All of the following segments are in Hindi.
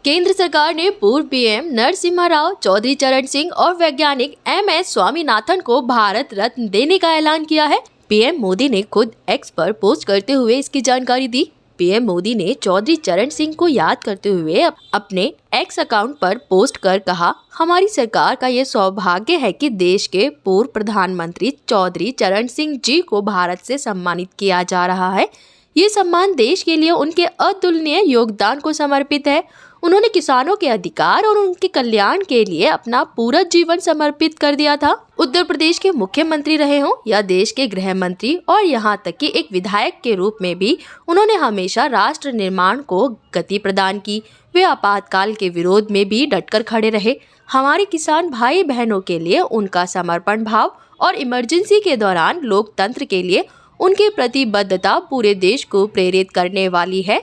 केंद्र सरकार ने पूर्व पीएम नरसिम्हा राव, चौधरी चरण सिंह और वैज्ञानिक MS स्वामीनाथन को भारत रत्न देने का ऐलान किया है। पीएम मोदी ने खुद एक्स पर पोस्ट करते हुए इसकी जानकारी दी। पीएम मोदी ने चौधरी चरण सिंह को याद करते हुए अपने एक्स अकाउंट पर पोस्ट कर कहा, हमारी सरकार का ये सौभाग्य है कि देश के पूर्व प्रधानमंत्री चौधरी चरण सिंह जी को भारत से सम्मानित किया जा रहा है। ये सम्मान देश के लिए उनके अतुलनीय योगदान को समर्पित है। उन्होंने किसानों के अधिकार और उनके कल्याण के लिए अपना पूरा जीवन समर्पित कर दिया था। उत्तर प्रदेश के मुख्यमंत्री रहे हों या देश के गृह मंत्री और यहाँ तक कि एक विधायक के रूप में भी उन्होंने हमेशा राष्ट्र निर्माण को गति प्रदान की। वे आपातकाल के विरोध में भी डटकर खड़े रहे। हमारे किसान भाई बहनों के लिए उनका समर्पण भाव और इमरजेंसी के दौरान लोकतंत्र के लिए उनकी प्रतिबद्धता पूरे देश को प्रेरित करने वाली है।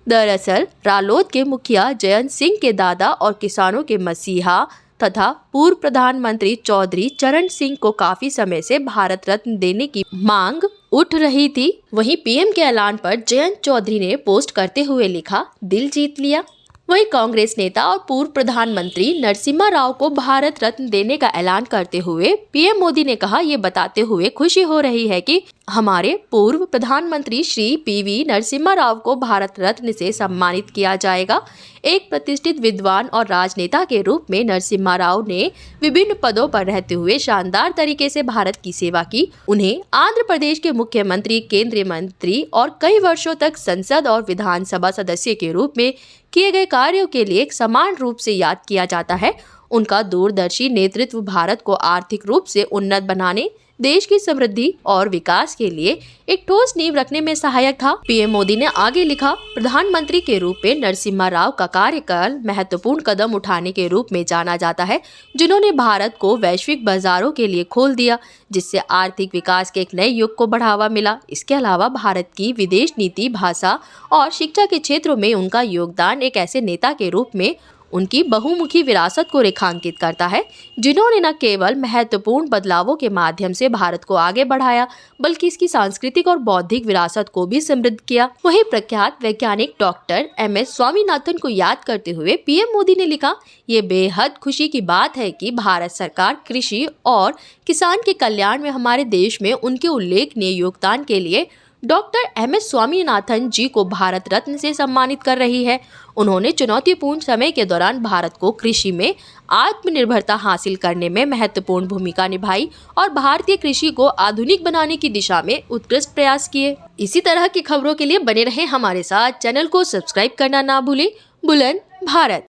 दरअसल रालोद के मुखिया जयंत सिंह के दादा और किसानों के मसीहा तथा पूर्व प्रधानमंत्री चौधरी चरण सिंह को काफी समय से भारत रत्न देने की मांग उठ रही थी। वहीं पीएम के ऐलान पर जयंत चौधरी ने पोस्ट करते हुए लिखा, दिल जीत लिया। वहीं कांग्रेस नेता और पूर्व प्रधानमंत्री नरसिम्हा राव को भारत रत्न देने का ऐलान करते हुए पीएम मोदी ने कहा, ये बताते हुए खुशी हो रही है कि हमारे पूर्व प्रधानमंत्री श्री PV नरसिम्हा राव को भारत रत्न से सम्मानित किया जाएगा। एक प्रतिष्ठित विद्वान और राजनेता के रूप में नरसिम्हा राव ने विभिन्न पदों पर रहते हुए शानदार तरीके से भारत की सेवा की। उन्हें आंध्र प्रदेश के मुख्यमंत्री, केंद्रीय मंत्री और कई वर्षों तक संसद और विधानसभा सदस्य के रूप में किए गए कार्यों के लिए समान रूप से याद किया जाता है। उनका दूरदर्शी नेतृत्व भारत को आर्थिक रूप से उन्नत बनाने, देश की समृद्धि और विकास के लिए एक ठोस नींव रखने में सहायक था। पीएम मोदी ने आगे लिखा, प्रधानमंत्री के रूप में नरसिम्हा राव का कार्यकाल महत्वपूर्ण कदम उठाने के रूप में जाना जाता है, जिन्होंने भारत को वैश्विक बाजारों के लिए खोल दिया, जिससे आर्थिक विकास के एक नए युग को बढ़ावा मिला। इसके अलावा भारत की विदेश नीति, भाषा और शिक्षा के क्षेत्रों में उनका योगदान एक ऐसे नेता के रूप में उनकी बहुमुखी विरासत को रेखांकित करता है, जिन्होंने न केवल महत्वपूर्ण बदलावों के माध्यम से भारत को आगे बढ़ाया, बल्कि इसकी सांस्कृतिक और बौद्धिक विरासत को भी समृद्ध किया। वहीं प्रख्यात वैज्ञानिक डॉक्टर MS स्वामीनाथन को याद करते हुए पीएम मोदी ने लिखा, ये बेहद खुशी की बात है कि भारत सरकार कृषि और किसान के कल्याण में हमारे देश में उनके उल्लेखनीय योगदान के लिए डॉक्टर MS स्वामीनाथन जी को भारत रत्न से सम्मानित कर रही है। उन्होंने चुनौतीपूर्ण समय के दौरान भारत को कृषि में आत्मनिर्भरता हासिल करने में महत्वपूर्ण भूमिका निभाई और भारतीय कृषि को आधुनिक बनाने की दिशा में उत्कृष्ट प्रयास किए। इसी तरह की खबरों के लिए बने रहें हमारे साथ। चैनल को सब्सक्राइब करना ना भूलें। बुलंद भारत।